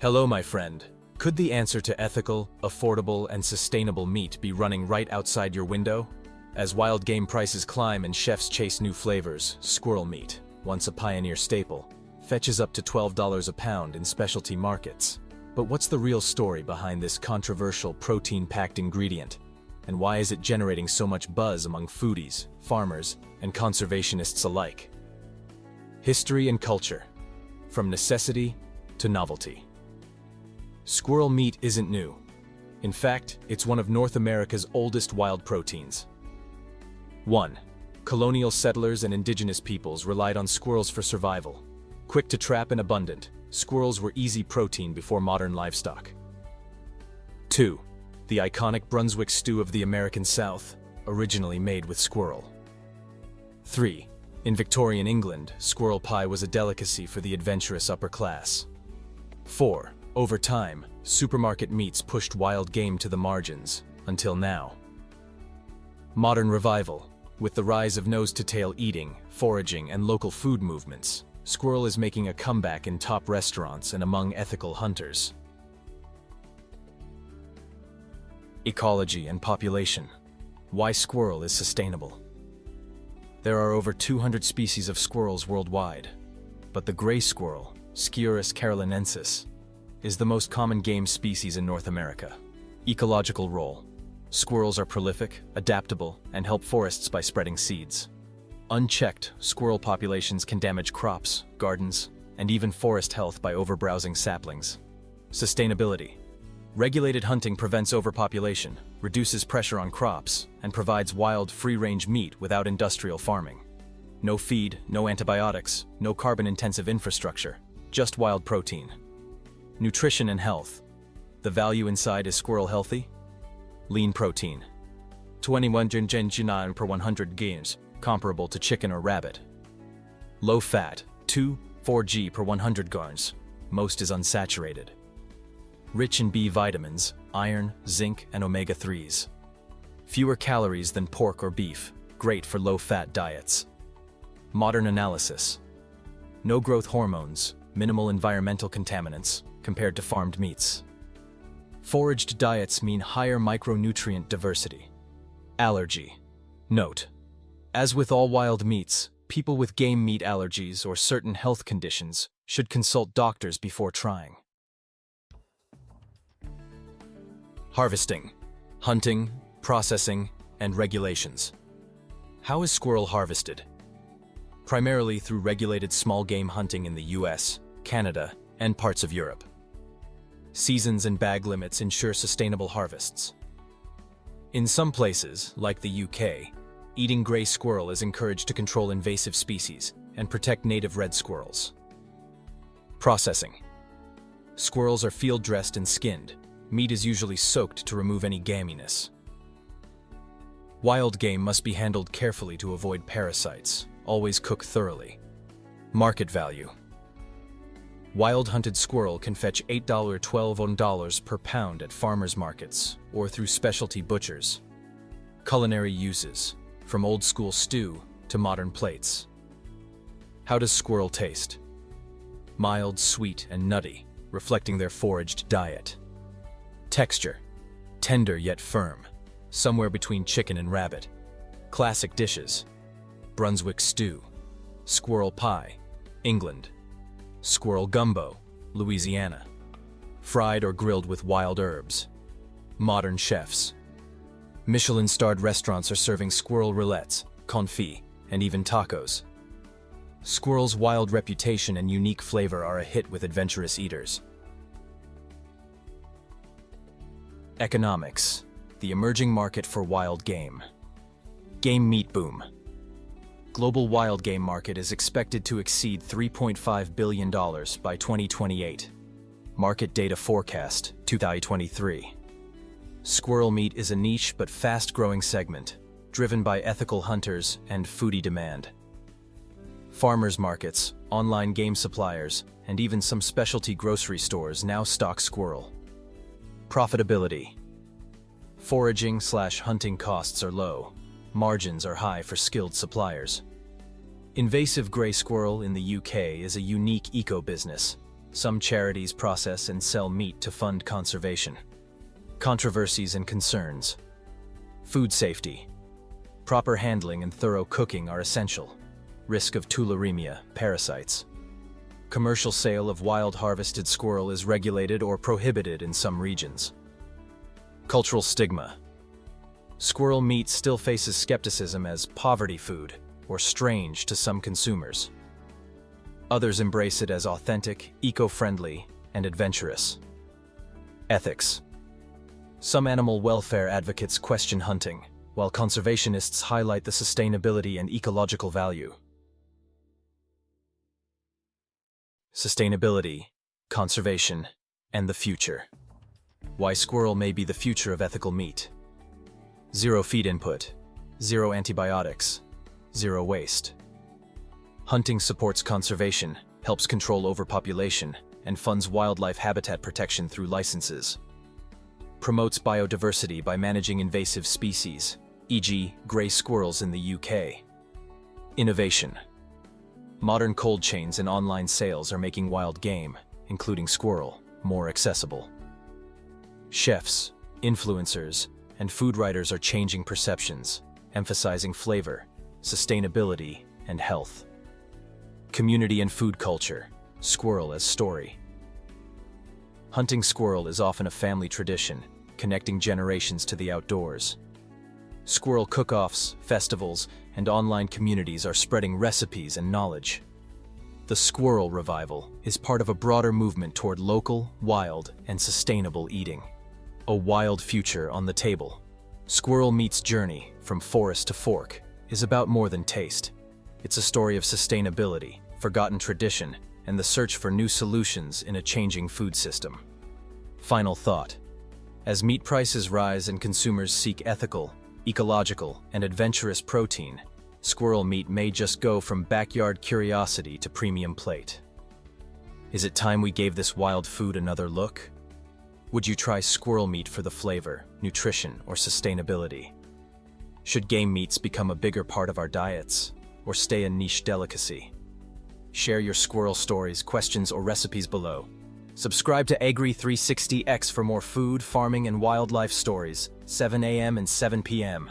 Hello, my friend. Could the answer to ethical, affordable, and sustainable meat be running right outside your window? As wild game prices climb and chefs chase new flavors, squirrel meat, once a pioneer staple, fetches up to $12 a pound in specialty markets. But what's the real story behind this controversial protein-packed ingredient? And why is it generating so much buzz among foodies, farmers, and conservationists alike? History and culture. From necessity to novelty. Squirrel meat isn't new. In fact, it's one of North America's oldest wild proteins. 1. Colonial settlers and indigenous peoples relied on squirrels for survival. Quick to trap and abundant, squirrels were easy protein before modern livestock. 2. The iconic Brunswick stew of the American South, originally made with squirrel. 3. In Victorian England, squirrel pie was a delicacy for the adventurous upper class. 4. Over time, supermarket meats pushed wild game to the margins, until now. Modern revival. With the rise of nose-to-tail eating, foraging, and local food movements, squirrel is making a comeback in top restaurants and among ethical hunters. Ecology and population. Why squirrel is sustainable. There are over 200 species of squirrels worldwide, but the gray squirrel, Sciurus carolinensis, is the most common game species in North America. Ecological role. Squirrels are prolific, adaptable, and help forests by spreading seeds. Unchecked, squirrel populations can damage crops, gardens, and even forest health by overbrowsing saplings. Sustainability. Regulated hunting prevents overpopulation, reduces pressure on crops, and provides wild, free-range meat without industrial farming. No feed, no antibiotics, no carbon-intensive infrastructure, just wild protein. Nutrition and health. The value inside is squirrel healthy? Lean protein. 21 g per 100 grams, comparable to chicken or rabbit. Low fat, 2-4 g per 100 grams, most is unsaturated. Rich in B vitamins, iron, zinc, and omega-3s. Fewer calories than pork or beef, great for low-fat diets. Modern analysis. No growth hormones, minimal environmental contaminants, compared to farmed meats. Foraged diets mean higher micronutrient diversity. Allergy. Note: as with all wild meats, people with game meat allergies or certain health conditions should consult doctors before trying. Harvesting, hunting, processing, and regulations. How is squirrel harvested? Primarily through regulated small game hunting in the US, Canada, and parts of Europe. Seasons and bag limits ensure sustainable harvests. In some places, like the UK, eating gray squirrel is encouraged to control invasive species and protect native red squirrels. Processing. Squirrels are field-dressed and skinned. Meat is usually soaked to remove any gaminess. Wild game must be handled carefully to avoid parasites. Always cook thoroughly. Market value. Wild hunted squirrel can fetch $8–12 per pound at farmers markets or through specialty butchers. Culinary uses, from old school stew to modern plates. How does squirrel taste? Mild, sweet, and nutty, reflecting their foraged diet. Texture. Tender yet firm, somewhere between chicken and rabbit. Classic dishes. Brunswick stew. Squirrel pie, England. Squirrel gumbo, Louisiana. Fried or grilled with wild herbs. Modern chefs. Michelin-starred restaurants are serving squirrel roulettes, confit, and even tacos. Squirrel's wild reputation and unique flavor are a hit with adventurous eaters. Economics. The emerging market for wild game. Game meat boom. Global wild game market is expected to exceed $3.5 billion by 2028. Market data forecast, 2023. Squirrel meat is a niche but fast-growing segment, driven by ethical hunters and foodie demand. Farmers markets, online game suppliers, and even some specialty grocery stores now stock squirrel. Profitability. Foraging/hunting costs are low. Margins are high for skilled suppliers. Invasive gray squirrel in the UK is a unique eco-business. Some charities process and sell meat to fund conservation. Controversies and concerns. Food safety. Proper handling and thorough cooking are essential. Risk of tularemia, parasites. Commercial sale of wild harvested squirrel is regulated or prohibited in some regions. Cultural stigma. Squirrel meat still faces skepticism as poverty food or strange to some consumers. Others embrace it as authentic, eco-friendly, and adventurous. Ethics. Some animal welfare advocates question hunting, while conservationists highlight the sustainability and ecological value. Sustainability, conservation, and the future. Why squirrel may be the future of ethical meat. Zero feed input, zero antibiotics, zero waste. Hunting supports conservation, helps control overpopulation, and funds wildlife habitat protection through licenses. Promotes biodiversity by managing invasive species, e.g., gray squirrels in the UK. Innovation. Modern cold chains and online sales are making wild game, including squirrel, more accessible. Chefs, influencers, and food writers are changing perceptions, emphasizing flavor, sustainability, and health. Community and food culture, squirrel as story. Hunting squirrel is often a family tradition, connecting generations to the outdoors. Squirrel cook-offs, festivals, and online communities are spreading recipes and knowledge. The squirrel revival is part of a broader movement toward local, wild, and sustainable eating. A wild future on the table. Squirrel meat's journey, from forest to fork, is about more than taste. It's a story of sustainability, forgotten tradition, and the search for new solutions in a changing food system. Final thought. As meat prices rise and consumers seek ethical, ecological, and adventurous protein, squirrel meat may just go from backyard curiosity to premium plate. Is it time we gave this wild food another look? Would you try squirrel meat for the flavor, nutrition, or sustainability? Should game meats become a bigger part of our diets, or stay a niche delicacy? Share your squirrel stories, questions, or recipes below. Subscribe to Agri360X for more food, farming, and wildlife stories, 7 a.m. and 7 p.m.